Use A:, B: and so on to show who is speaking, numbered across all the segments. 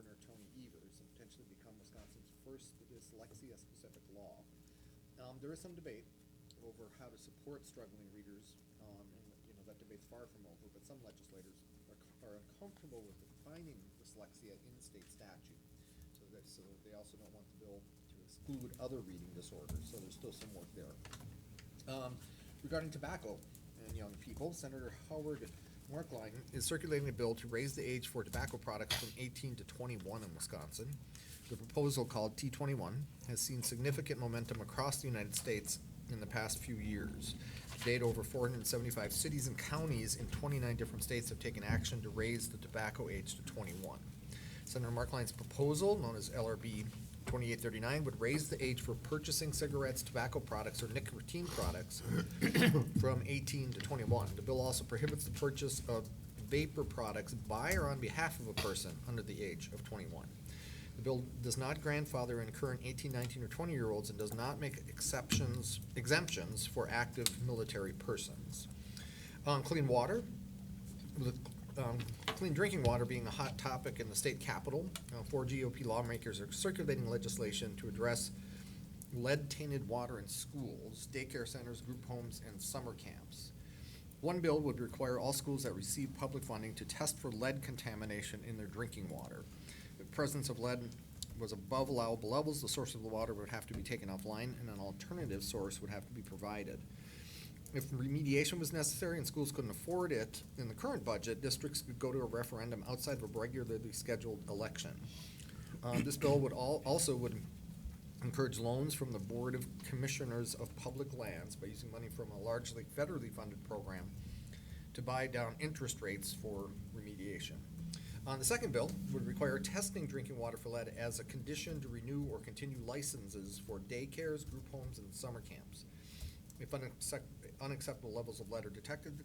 A: Governor Tony Evers and potentially become Wisconsin's first dyslexia-specific law. There is some debate over how to support struggling readers, and that debate's far from over, but some legislators are uncomfortable with defining dyslexia in state statute. So they also don't want the bill to exclude other reading disorders, so there's still some work there. Regarding tobacco and young people, Senator Howard Markline is circulating a bill to raise the age for tobacco products from 18 to 21 in Wisconsin. The proposal, called T21, has seen significant momentum across the United States in the past few years. To date, over 475 cities and counties in 29 different states have taken action to raise the tobacco age to 21. Senator Markline's proposal, known as LRB 2839, would raise the age for purchasing cigarettes, tobacco products, or nicotine products from 18 to 21. The bill also prohibits the purchase of vapor products by or on behalf of a person under the age of 21. The bill does not grandfather in current 18, 19, or 20-year-olds and does not make exemptions for active military persons. Clean water. Clean drinking water being a hot topic in the state capitol, 4 GOP lawmakers are circulating legislation to address lead-tainted water in schools, daycare centers, group homes, and summer camps. One bill would require all schools that receive public funding to test for lead contamination in their drinking water. If the presence of lead was above allowable levels, the source of the water would have to be taken offline and an alternative source would have to be provided. If remediation was necessary and schools couldn't afford it in the current budget, districts could go to a referendum outside of a regularly scheduled election. This bill would also encourage loans from the Board of Commissioners of Public Lands by using money from a largely federally funded program to buy down interest rates for remediation. The second bill would require testing drinking water for lead as a condition to renew or continue licenses for daycares, group homes, and summer camps. If unacceptable levels of lead are detected, the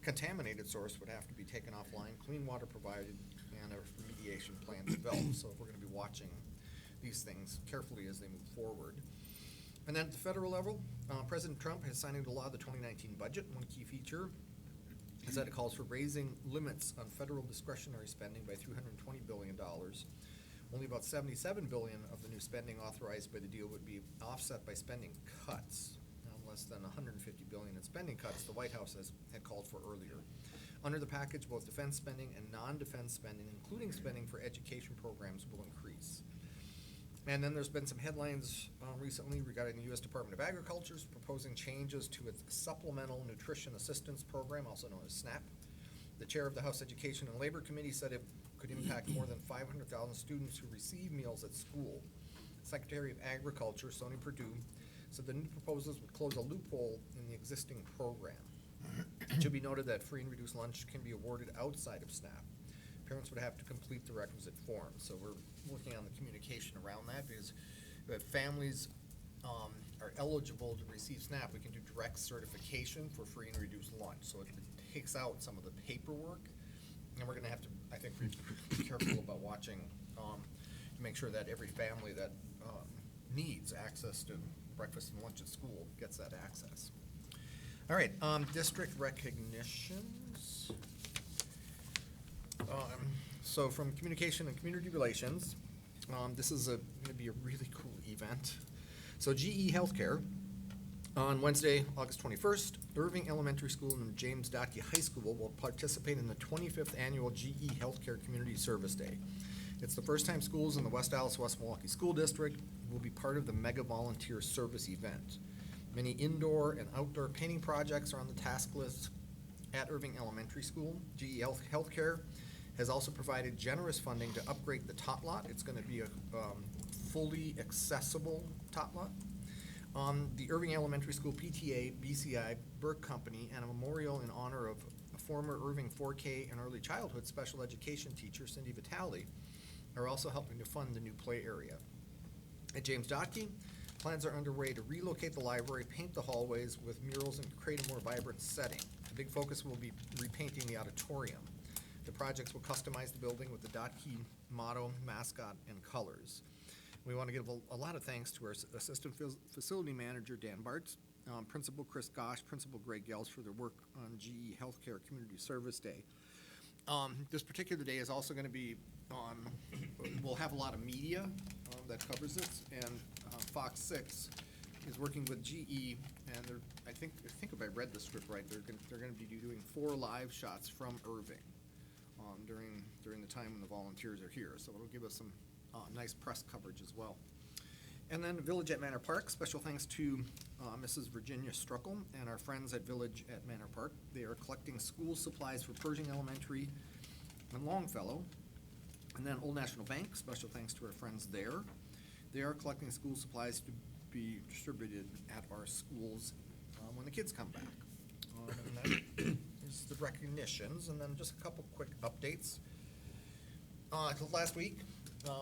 A: contaminated source would have to be taken offline, clean water provided, and a remediation plan developed. So we're going to be watching these things carefully as they move forward. And then at the federal level, President Trump has signed into law the 2019 budget. One key feature is that it calls for raising limits on federal discretionary spending by $320 billion. Only about $77 billion of the new spending authorized by the deal would be offset by spending cuts. Less than $150 billion in spending cuts the White House had called for earlier. Under the package, both defense spending and non-defense spending, including spending for education programs, will increase. And then there's been some headlines recently regarding the U.S. Department of Agriculture's proposing changes to its Supplemental Nutrition Assistance Program, also known as SNAP. The chair of the House Education and Labor Committee said it could impact more than 500,000 students who receive meals at school. Secretary of Agriculture, Sonny Perdue, said the new proposals would close a loophole in the existing program. It should be noted that free and reduced lunch can be awarded outside of SNAP. Parents would have to complete the requisite forms. So we're working on the communication around that, because if families are eligible to receive SNAP, we can do direct certification for free and reduced lunch. So it takes out some of the paperwork, and we're going to have to, I think, be careful about watching to make sure that every family that needs access to breakfast and lunch at school gets that access. All right, district recognitions. So from Communication and Community Relations, this is going to be a really cool event. So GE Healthcare, on Wednesday, August 21st, Irving Elementary School and James Dotke High School will participate in the 25th annual GE Healthcare Community Service Day. It's the first time schools in the West Allis, West Milwaukee School District will be part of the Mega Volunteer Service event. Many indoor and outdoor painting projects are on the task list at Irving Elementary School. GE Healthcare has also provided generous funding to upgrade the tot lot. It's going to be a fully accessible tot lot. The Irving Elementary School PTA, BCI, Burke Company, and a memorial in honor of a former Irving 4K and early childhood special education teacher, Cindy Vitale, are also helping to fund the new play area. At James Dotke, plans are underway to relocate the library, paint the hallways with murals, and create a more vibrant setting. The big focus will be repainting the auditorium. The projects will customize the building with the Dotke motto, mascot, and colors. We want to give a lot of thanks to our Assistant Facility Manager, Dan Bartz, Principal Chris Gosch, Principal Greg Gels for their work on GE Healthcare Community Service Day. This particular day is also going to be on, we'll have a lot of media that covers this, and Fox 6 is working with GE, and they're, I think if I read the script right, they're going to be doing 4 live shots from Irving during the time when the volunteers are here. So it'll give us some nice press coverage as well. And then Village at Manor Park, special thanks to Mrs. Virginia Struckle and our friends at Village at Manor Park. They are collecting school supplies for Pershing Elementary and Longfellow. And then Old National Bank, special thanks to our friends there. They are collecting school supplies to be distributed at our schools when the kids come back. And that is the recognitions, and then just a couple quick updates. Last week,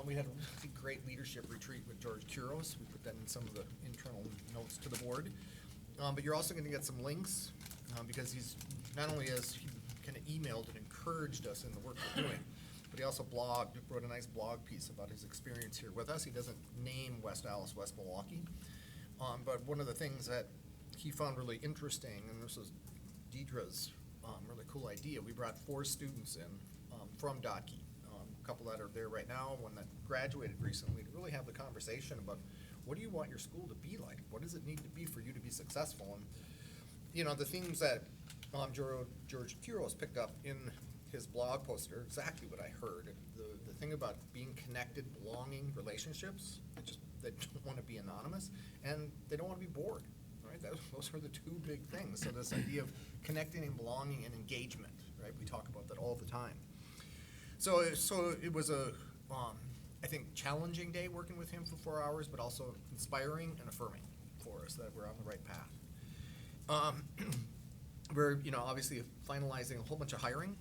A: we had a really great leadership retreat with George Kuros. We put that in some of the internal notes to the board. But you're also going to get some links because he's not only has he kind of emailed and encouraged us in the work we're doing, but he also wrote a nice blog piece about his experience here with us. He doesn't name West Allis, West Milwaukee, but one of the things that he found really interesting, and this was Deidre's really cool idea, we brought 4 students in from Dotke. A couple that are there right now, one that graduated recently, to really have the conversation about what do you want your school to be like? What does it need to be for you to be successful? And, you know, the themes that George Kuros picked up in his blog post are exactly what I heard. The thing about being connected, belonging, relationships, they don't want to be anonymous, and they don't want to be bored, right? Those are the 2 big things. So this idea of connecting and belonging and engagement, right? We talk about that all the time. So it was a, I think, challenging day working with him for 4 hours, but also inspiring and affirming for us that we're on the right path. We're, obviously finalizing a whole bunch of hiring,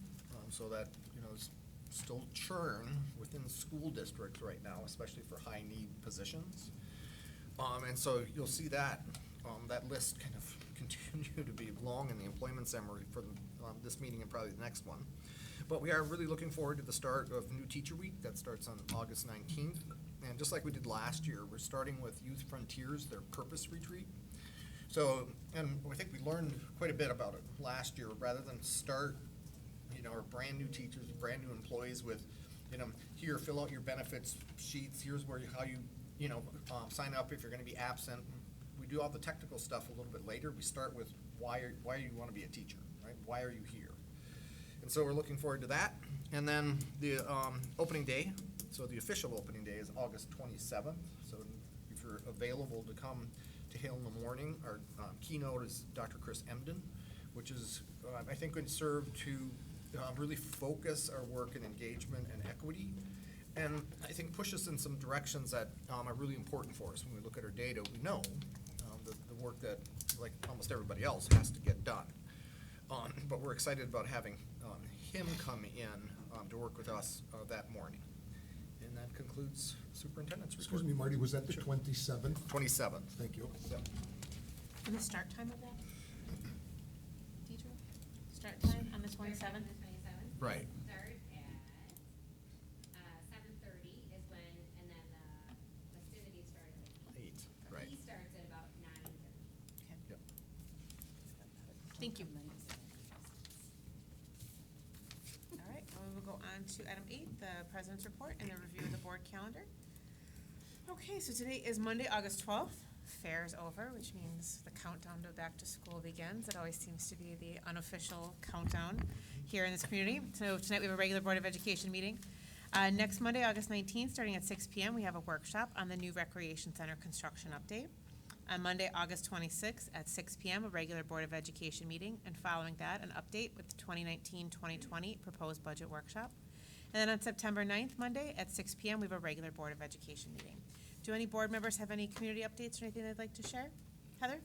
A: so that, there's still churn within school districts right now, especially for high-need positions. And so you'll see that list kind of continue to be long in the employment summary for this meeting and probably the next one. But we are really looking forward to the start of New Teacher Week. That starts on August 19th. And just like we did last year, we're starting with Youth Frontiers, their purpose retreat. So, and I think we learned quite a bit about it last year. Rather than start, our brand new teachers, brand new employees with, here, fill out your benefits sheets. Here's how you sign up if you're going to be absent. We do all the technical stuff a little bit later. We start with why you want to be a teacher, right? Why are you here? And so we're looking forward to that. And then the opening day, so the official opening day is August 27th. So if you're available to come to Hale in the morning, our keynote is Dr. Chris Emden, which is, I think, going to serve to really focus our work in engagement and equity, and I think push us in some directions that are really important for us. When we look at our data, we know the work that, like almost everybody else, has to get done. But we're excited about having him come in to work with us that morning. And that concludes Superintendent's report.
B: Excuse me, Marty, was that the 27th?
A: 27th.
B: Thank you.
A: Yep.
C: And the start time of that? Deidre? Start time on the 27th?
A: Right.
D: Start at 7:30 is when, and then the festivities start at
A: 8, right.
D: He starts at about 9:30.
C: Okay.
A: Yep.
C: Thank you. All right, well, we will go on to item 8, the President's Report and the review of the board calendar. Okay, so today is Monday, August 12th. Fair is over, which means the countdown to back to school begins. It always seems to be the unofficial countdown here in this community. So tonight we have a regular Board of Education meeting. Next Monday, August 19th, starting at 6 p.m., we have a workshop on the new Recreation Center construction update. On Monday, August 26th at 6 p.m., a regular Board of Education meeting, and following that, an update with the 2019-2020 proposed budget workshop. And then on September 9th, Monday, at 6 p.m., we have a regular Board of Education meeting. Do any board members have any community updates or anything they'd like to share? Heather?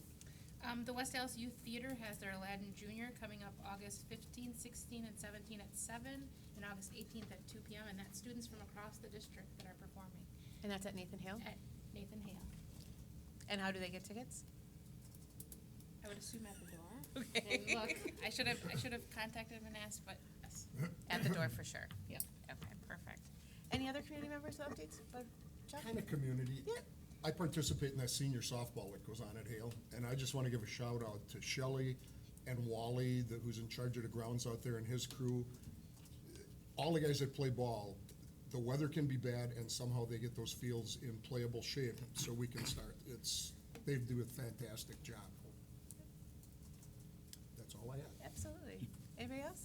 E: The West Allis Youth Theater has their Aladdin Junior coming up August 15, 16, and 17 at 7, and August 18th at 2 p.m., and that's students from across the district that are performing
C: And that's at Nathan Hale?
E: at Nathan Hale.
C: And how do they get tickets?
E: I would assume at the door.
C: Okay.
E: And look, I should have contacted him and asked, but yes.
C: At the door for sure.
E: Yep.
C: Okay, perfect. Any other community members with updates? Chuck?
B: Kind of community.
C: Yeah.
B: I participate in that senior softball that goes on at Hale, and I just want to give a shout out to Shelley and Wally, who's in charge of the grounds out there, and his crew. all the guys that play ball, the weather can be bad, and somehow they get those fields in playable shape so we can start. They do a fantastic job. That's all I have.
C: Absolutely. Anybody else?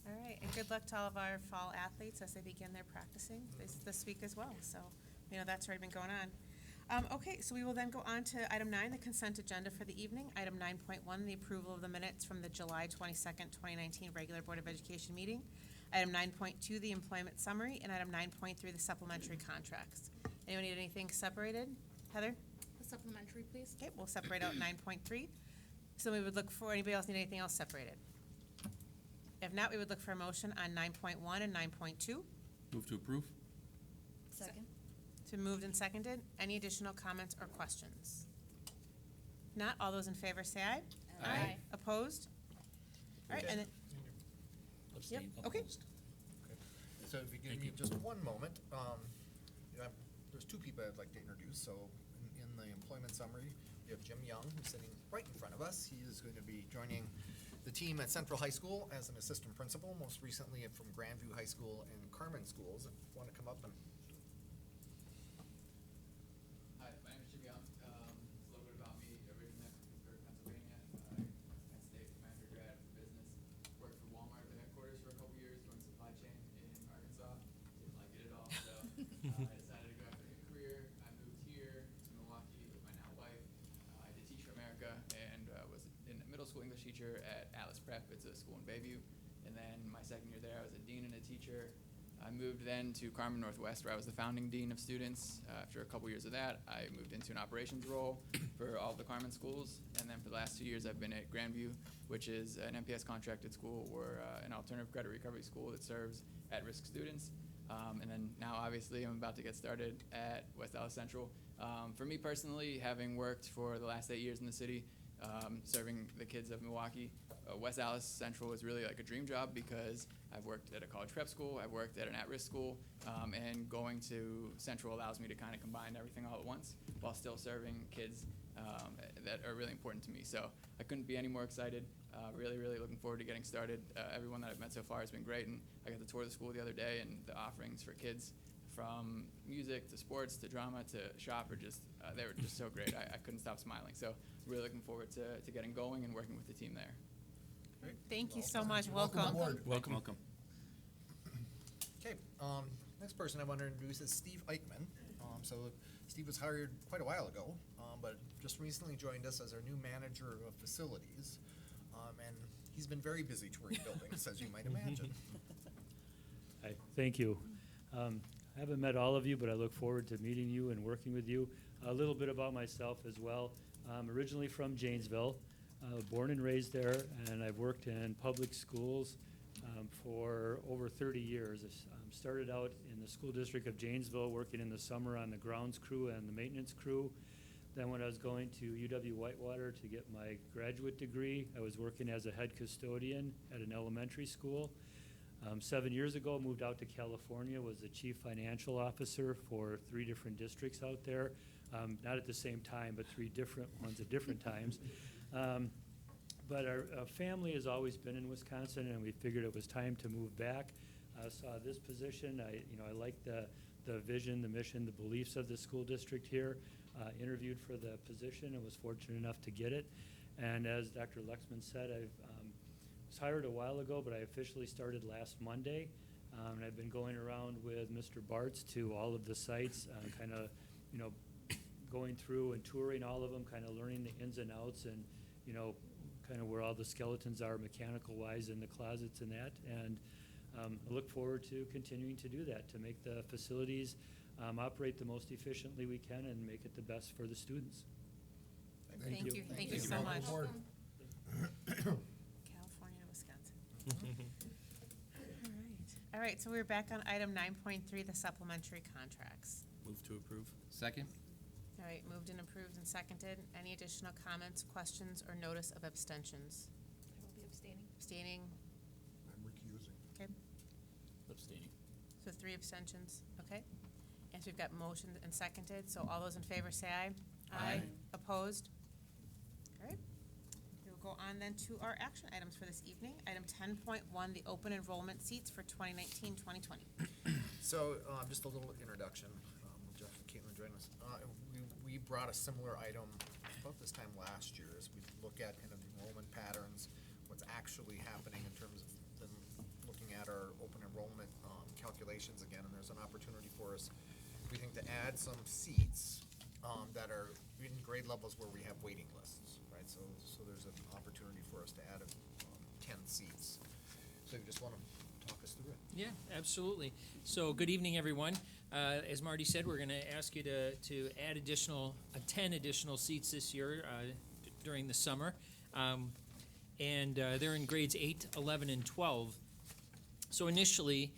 C: All right, and good luck to all of our fall athletes as they begin their practicing this week as well. So, that's already been going on. Okay, so we will then go on to item 9, the consent agenda for the evening. Item 9.1, the approval of the minutes from the July 22nd, 2019 regular Board of Education meeting. Item 9.2, the employment summary, and item 9.3, the supplementary contracts. Anyone need anything separated? Heather?
E: The supplementary, please.
C: Okay, we'll separate out 9.3. So we would look for, anybody else need anything else separated? If not, we would look for a motion on 9.1 and 9.2.
F: Move to approve?
E: Second.
C: To moved and seconded. Any additional comments or questions? Not, all those in favor say aye.
E: Aye.
C: Opposed? All right, and then,
F: Abstain.
C: okay.
A: Okay. So if you give me just one moment, there's two people I'd like to introduce. So in the employment summary, we have Jim Young, who's sitting right in front of us. He is going to be joining the team at Central High School as an assistant principal, most recently from Grandview High School and Carmen Schools. If you want to come up and.
G: Hi, my name is Jim Young. A little bit about me. Originally from Pittsburgh, Pennsylvania. Penn State manager grad for business. Worked for Walmart at the headquarters for a couple years doing supply chain in Arkansas. Didn't like it at all, so I decided to go after a career. I moved here to Milwaukee with my now wife. I did Teach for America and was a middle school English teacher at Atlas Prep. It's a school in Bayview. And then my second year there, I was a dean and a teacher. I moved then to Carmen Northwest, where I was the founding dean of students. After a couple years of that, I moved into an operations role for all of the Carmen schools. And then for the last 2 years, I've been at Grandview, which is an MPS contracted school or an alternative credit recovery school that serves at-risk students. And then now, obviously, I'm about to get started at West Dallas Central. For me personally, having worked for the last 8 years in the city, serving the kids of Milwaukee, West Dallas Central is really like a dream job because I've worked at a college prep school, I've worked at an at-risk school, and going to Central allows me to kind of combine everything all at once while still serving kids that are really important to me. So I couldn't be any more excited. Really, really looking forward to getting started. Everyone that I've met so far has been great, and I got to tour the school the other day, and the offerings for kids from music to sports to drama to shop are just, they were just so great. I couldn't stop smiling. So really looking forward to getting going and working with the team there.
A: Great.
C: Thank you so much.
B: Welcome
C: Welcome.
B: aboard.
F: Welcome. Welcome.
A: Okay, next person I want to introduce is Steve Eichmann. So Steve was hired quite a while ago, but just recently joined us as our new manager of facilities. And he's been very busy touring buildings, as you might imagine.
H: Hi, thank you. I haven't met all of you, but I look forward to meeting you and working with you. A little bit about myself as well. I'm originally from Janesville, born and raised there, and I've worked in public schools for over 30 years. I started out in the school district of Janesville, working in the summer on the grounds crew and the maintenance crew. Then when I was going to UW-Whitewater to get my graduate degree, I was working as a head custodian at an elementary school. 7 years ago, moved out to California, was the chief financial officer for 3 different districts out there. Not at the same time, but 3 different ones at different times. But our family has always been in Wisconsin, and we figured it was time to move back. Saw this position. I like the vision, the mission, the beliefs of the school district here. Interviewed for the position and was fortunate enough to get it. And as Dr. Lexman said, I was hired a while ago, but I officially started last Monday. And I've been going around with Mr. Bartz to all of the sites, kind of, going through and touring all of them, kind of learning the ins and outs and, kind of where all the skeletons are mechanical-wise in the closets and that. And I look forward to continuing to do that, to make the facilities operate the most efficiently we can and make it the best for the students.
C: Thank you. Thank you so
B: Welcome
C: much.
B: aboard.
C: California to Wisconsin. All right, so we're back on item 9.3, the supplementary contracts.
F: Move to approve. Second?
C: All right, moved and approved and seconded. Any additional comments, questions, or notice of abstentions?
E: I will be abstaining.
C: Abstaining,
B: I'm recusing.
C: okay,
F: Abstaining.
C: so 3 abstentions, okay? And so we've got motioned and seconded, so all those in favor say aye.
F: Aye.
C: Opposed? All right, we'll go on then to our action items for this evening. Item 10.1, the open enrollment seats for 2019-2020.
A: So, just a little introduction, Jeff and Caitlin join us. We brought a similar item about this time last year as we look at kind of the enrollment patterns, what's actually happening in terms of then looking at our open enrollment calculations again, and there's an opportunity for us, we think, to add some seats that are in grade levels where we have waiting lists, right? So there's an opportunity for us to add 10 seats. So you just want to talk us through it?
I: Yeah, absolutely. So, good evening, everyone. As Marty said, we're going to ask you to add 10 additional seats this year during the summer. And they're in grades 8, 11, and 12. So initially,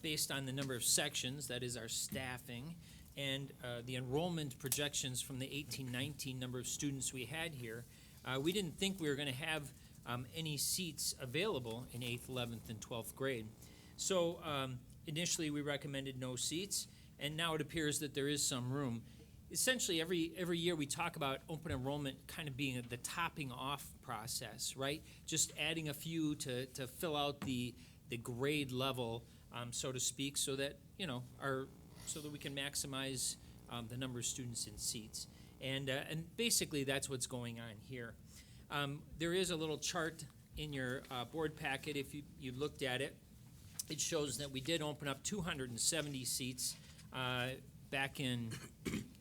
I: based on the number of sections, that is our staffing, and the enrollment projections from the 18-19 number of students we had here, we didn't think we were going to have any seats available in 8th, 11th, and 12th grade. So initially, we recommended no seats, and now it appears that there is some room. Essentially, every year we talk about open enrollment kind of being the topping off process, right? Just adding a few to fill out the grade level, so to speak, so that so that we can maximize the number of students in seats. And basically, that's what's going on here. There is a little chart in your board packet. If you looked at it, it shows that we did open up 270 seats back in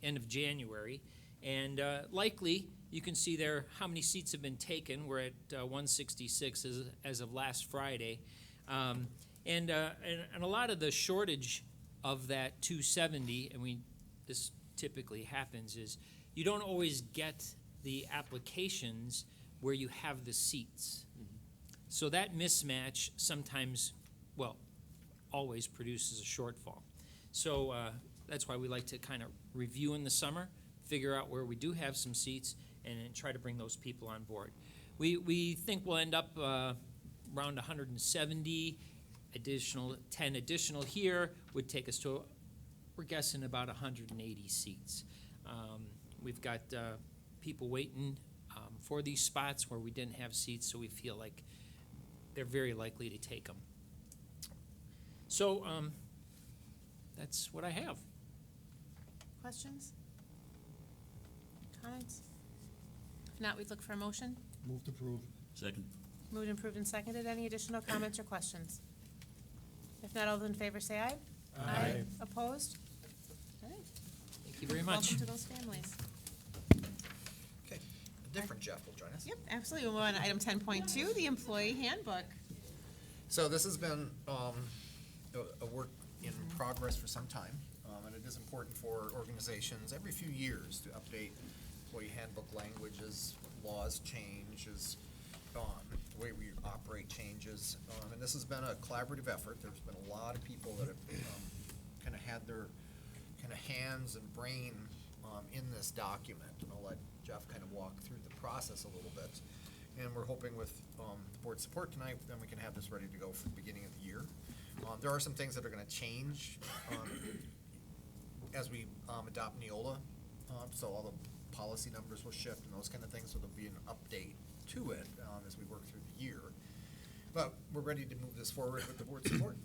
I: end of January. And likely, you can see there how many seats have been taken. We're at 166 as of last Friday. And a lot of the shortage of that 270, and this typically happens, is you don't always get the applications where you have the seats. So that mismatch sometimes, always produces a shortfall. So that's why we like to kind of review in the summer, figure out where we do have some seats, and try to bring those people on board. We think we'll end up around 170. 10 additional here would take us to, we're guessing, about 180 seats. We've got people waiting for these spots where we didn't have seats, so we feel like they're very likely to take them. So that's what I have.
C: Questions? Comments? If not, we'd look for a motion.
B: Move to approve.
F: Second.
C: Moved, improved, and seconded. Any additional comments or questions? If not, all those in favor say aye.
B: Aye.
C: Opposed? All right.
I: Thank you very much.
C: Welcome to those families.
A: Okay, a different Jeff will join us.
C: Yep, absolutely. We'll move on to item 10.2, the employee handbook.
A: So this has been a work in progress for some time, and it is important for organizations every few years to update employee handbook language as laws change, as the way we operate changes. And this has been a collaborative effort. There's been a lot of people that have kind of had their kind of hands and brain in this document. And I'll let Jeff kind of walk through the process a little bit. And we're hoping with the board's support tonight, then we can have this ready to go for the beginning of the year. There are some things that are going to change as we adopt Neola. So all the policy numbers will shift and those kind of things. So there'll be an update to it as we work through the year. But we're ready to move this forward with the board's support.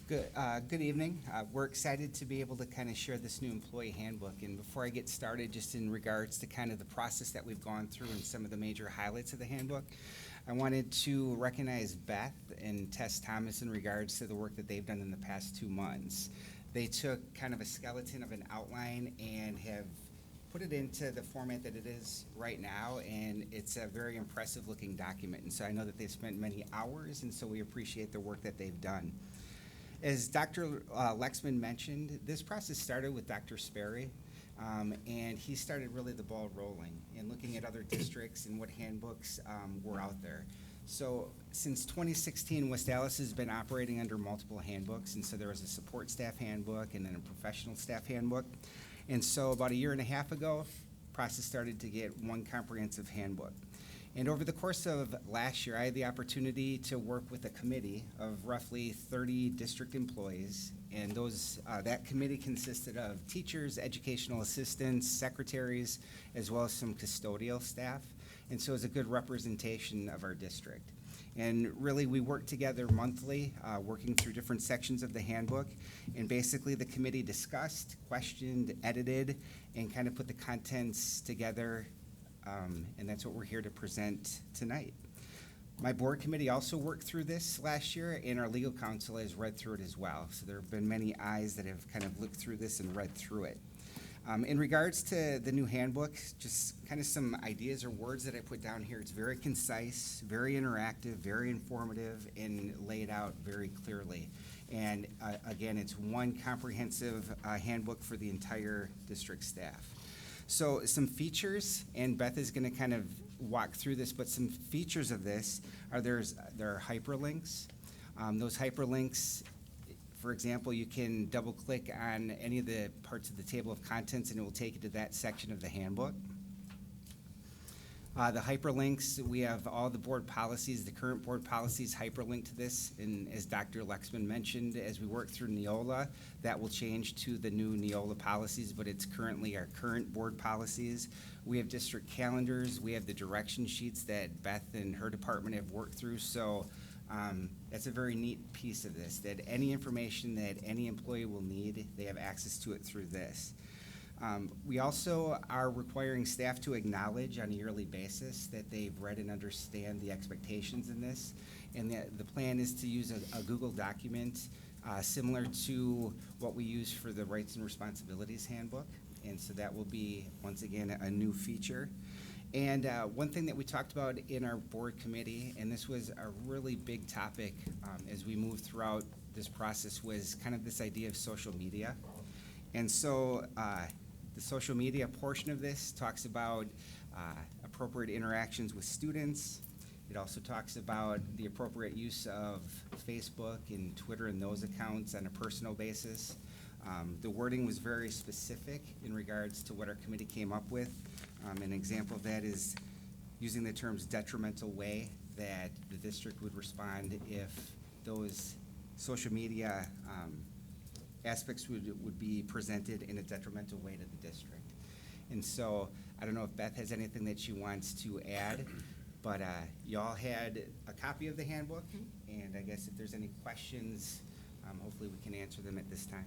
J: Good evening. We're excited to be able to kind of share this new employee handbook. And before I get started, just in regards to kind of the process that we've gone through and some of the major highlights of the handbook, I wanted to recognize Beth and Tess Thomas in regards to the work that they've done in the past 2 months. They took kind of a skeleton of an outline and have put it into the format that it is right now, and it's a very impressive looking document. And so I know that they've spent many hours, and so we appreciate the work that they've done. As Dr. Lexman mentioned, this process started with Dr. Sperry, and he started really the ball rolling and looking at other districts and what handbooks were out there. So since 2016, West Dallas has been operating under multiple handbooks, and so there was a support staff handbook and then a professional staff handbook. And so about 1.5 years ago, process started to get one comprehensive handbook. And over the course of last year, I had the opportunity to work with a committee of roughly 30 district employees. And that committee consisted of teachers, educational assistants, secretaries, as well as some custodial staff. and so it's a good representation of our district. And really, we work together monthly, working through different sections of the handbook. And basically, the committee discussed, questioned, edited, and kind of put the contents together. And that's what we're here to present tonight. My board committee also worked through this last year, and our legal counsel has read through it as well. So there have been many eyes that have kind of looked through this and read through it. In regards to the new handbook, just kind of some ideas or words that I put down here. It's very concise, very interactive, very informative, and laid out very clearly. And again, it's one comprehensive handbook for the entire district staff. So some features, and Beth is going to kind of walk through this, but some features of this are there are hyperlinks. Those hyperlinks, for example, you can double click on any of the parts of the table of contents and it will take you to that section of the handbook. The hyperlinks, we have all the board policies, the current board policies hyperlinked to this. And as Dr. Lexman mentioned, as we work through Neola, that will change to the new Neola policies, but it's currently our current board policies. We have district calendars. We have the direction sheets that Beth and her department have worked through. So that's a very neat piece of this, that any information that any employee will need, they have access to it through this. We also are requiring staff to acknowledge on a yearly basis that they've read and understand the expectations in this. And the plan is to use a Google document similar to what we use for the Rights and Responsibilities Handbook. And so that will be, once again, a new feature. And one thing that we talked about in our board committee, and this was a really big topic as we moved throughout this process, was kind of this idea of social media. And so the social media portion of this talks about appropriate interactions with students. It also talks about the appropriate use of Facebook and Twitter and those accounts on a personal basis. The wording was very specific in regards to what our committee came up with. An example of that is using the terms detrimental way, that the district would respond if those social media aspects would be presented in a detrimental way to the district. And so I don't know if Beth has anything that she wants to add, but y'all had a copy of the handbook, and I guess if there's any questions, hopefully we can answer them at this time.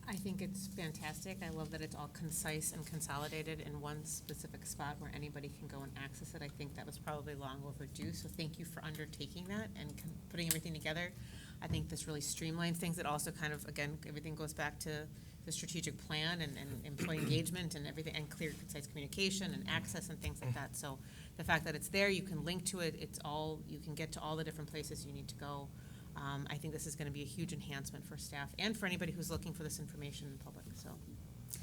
C: I think it's fantastic. I love that it's all concise and consolidated in one specific spot where anybody can go and access it. I think that was probably long overdue, so thank you for undertaking that and putting everything together. I think this really streamlines things. It also kind of, again, everything goes back to the strategic plan and employee engagement and everything, and clear, concise communication and access and things like that. So the fact that it's there, you can link to it, it's all, you can get to all the different places you need to go. I think this is going to be a huge enhancement for staff and for anybody who's looking for this information in public. So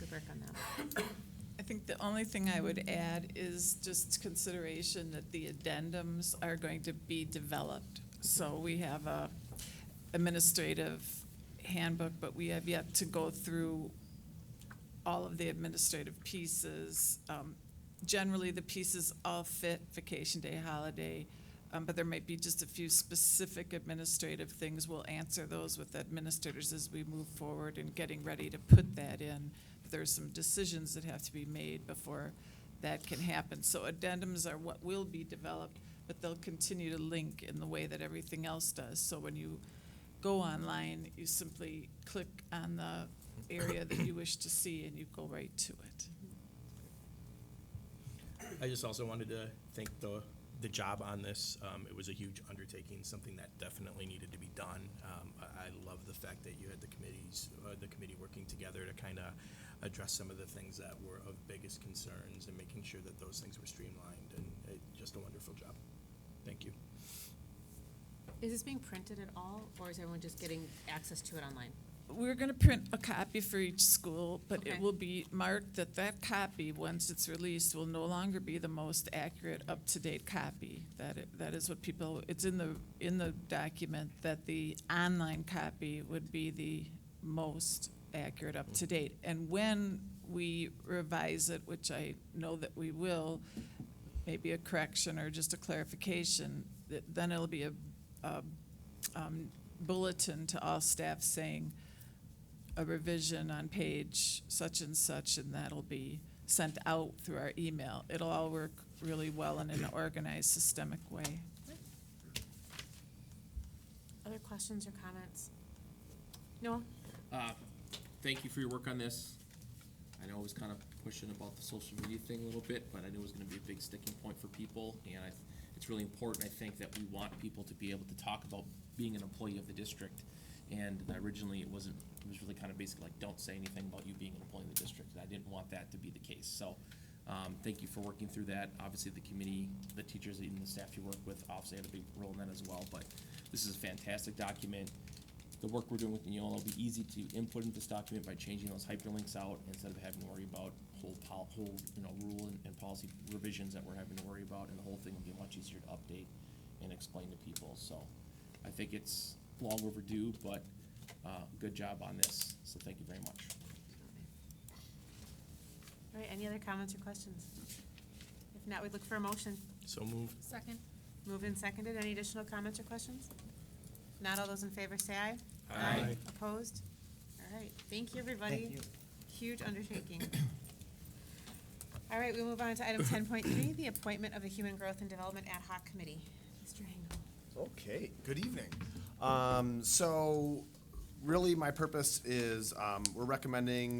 C: good work on that.
K: I think the only thing I would add is just consideration that the addendums are going to be developed. So we have a administrative handbook, but we have yet to go through all of the administrative pieces. Generally, the pieces all fit vacation day, holiday, but there might be just a few specific administrative things. We'll answer those with administrators as we move forward and getting ready to put that in. But there's some decisions that have to be made before that can happen. So addendums are what will be developed, but they'll continue to link in the way that everything else does. So when you go online, you simply click on the area that you wish to see and you go right to it.
L: I just also wanted to thank the job on this. It was a huge undertaking, something that definitely needed to be done. I love the fact that you had the committee working together to kind of address some of the things that were of biggest concerns and making sure that those things were streamlined, and just a wonderful job. Thank you.
C: Is this being printed at all, or is everyone just getting access to it online?
K: We're going to print a copy for each school, but
C: Okay.
K: it will be marked that that copy, once it's released, will no longer be the most accurate, up-to-date copy. That is what people, it's in the document that the online copy would be the most accurate, up-to-date. And when we revise it, which I know that we will, maybe a correction or just a clarification, then it'll be a bulletin to all staff saying a revision on page such and such, and that'll be sent out through our email. It'll all work really well in an organized, systemic way.
C: Other questions or comments? Noah?
F: Thank you for your work on this. I know I was kind of pushing about the social media thing a little bit, but I knew it was gonna be a big sticking point for people, and it's really important, I think, that we want people to be able to talk about being an employee of the district. And originally, it was really kind of basically like, don't say anything about you being an employee of the district, and I didn't want that to be the case. So, thank you for working through that. Obviously, the committee, the teachers, even the staff you work with, obviously had a big role in that as well, but this is a fantastic document. The work we're doing with Neola will be easy to input into this document by changing those hyperlinks out instead of having to worry about whole rule and policy revisions that we're having to worry about, and the whole thing will be much easier to update and explain to people. So I think it's long overdue, but good job on this, so thank you very much.
C: All right, any other comments or questions? If not, we'd look for a motion.
L: So moved.
E: Second.
C: Moved and seconded. Any additional comments or questions? Not all those in favor say aye.
L: Aye.
C: Opposed? All right, thank you, everybody.
J: Thank you.
C: Huge undertaking. All right, we move on to item 10.3, the appointment of the Human Growth and Development Ad Hoc Committee. Mr. Hangle.
M: Okay, good evening. So really, my purpose is, we're recommending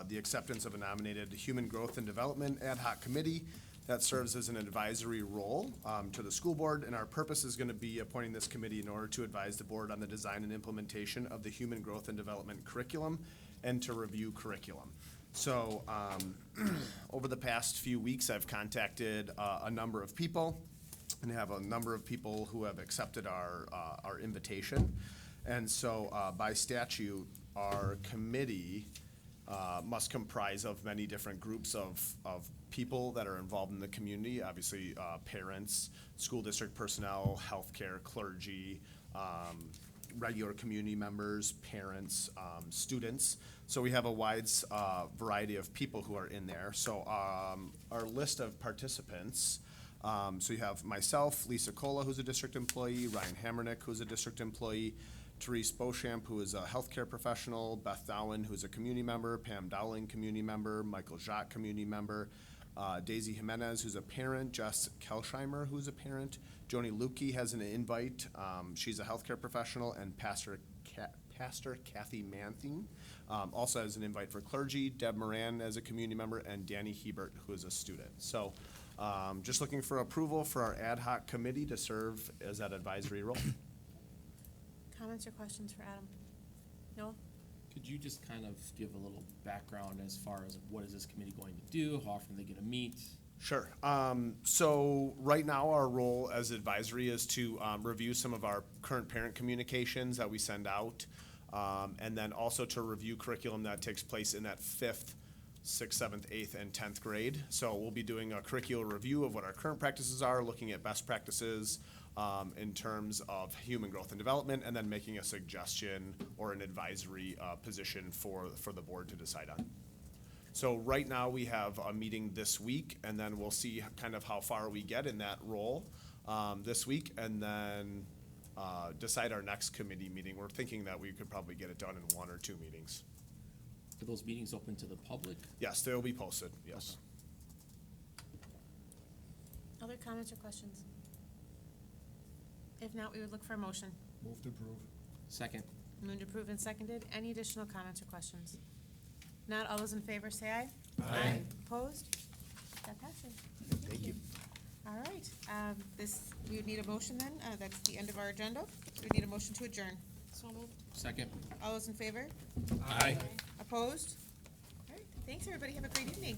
M: the acceptance of a nominated Human Growth and Development Ad Hoc Committee that serves as an advisory role to the school board, and our purpose is gonna be appointing this committee in order to advise the board on the design and implementation of the Human Growth and Development curriculum and to review curriculum. So, over the past few weeks, I've contacted a number of people and have a number of people who have accepted our invitation. And so, by statute, our committee must comprise of many different groups of people that are involved in the community, obviously, parents, school district personnel, healthcare, clergy, regular community members, parents, students. So we have a wide variety of people who are in there. So our list of participants, so you have myself, Lisa Cola, who's a district employee, Ryan Hammernick, who's a district employee, Therese Beauchamp, who is a healthcare professional, Beth Dowling, who's a community member, Pam Dowling, community member, Michael Jacques, community member, Daisy Jimenez, who's a parent, Jess Kelsheimer, who's a parent, Joni Lukey has an invite, she's a healthcare professional, and Pastor Kathy Manthing also has an invite for clergy, Deb Moran as a community member, and Danny Hebert, who is a student. So just looking for approval for our ad hoc committee to serve as that advisory role.
C: Comments or questions for Adam? Noah?
F: Could you just kind of give a little background as far as what is this committee going to do, how often are they gonna meet?
M: Sure. So right now, our role as advisory is to review some of our current parent communications that we send out, and then also to review curriculum that takes place in that 5th, 6th, 7th, 8th, and 10th grade. So we'll be doing a curricular review of what our current practices are, looking at best practices in terms of human growth and development, and then making a suggestion or an advisory position for the board to decide on. So right now, we have a meeting this week, and then we'll see kind of how far we get in that role this week, and then decide our next committee meeting. We're thinking that we could probably get it done in 1 or 2 meetings.
F: Are those meetings open to the public?
M: Yes, they'll be posted, yes.
C: Other comments or questions? If not, we would look for a motion.
B: Move to approve.
F: Second.
C: Moved, approved, and seconded. Any additional comments or questions? Not all those in favor say aye.
L: Aye.
C: Opposed? That passes.
M: Thank you.
C: All right, we would need a motion then. That's the end of our agenda. We need a motion to adjourn.
E: So moved.
F: Second.
C: All those in favor?
F: Aye.
C: Opposed? All right, thanks, everybody. Have a great evening.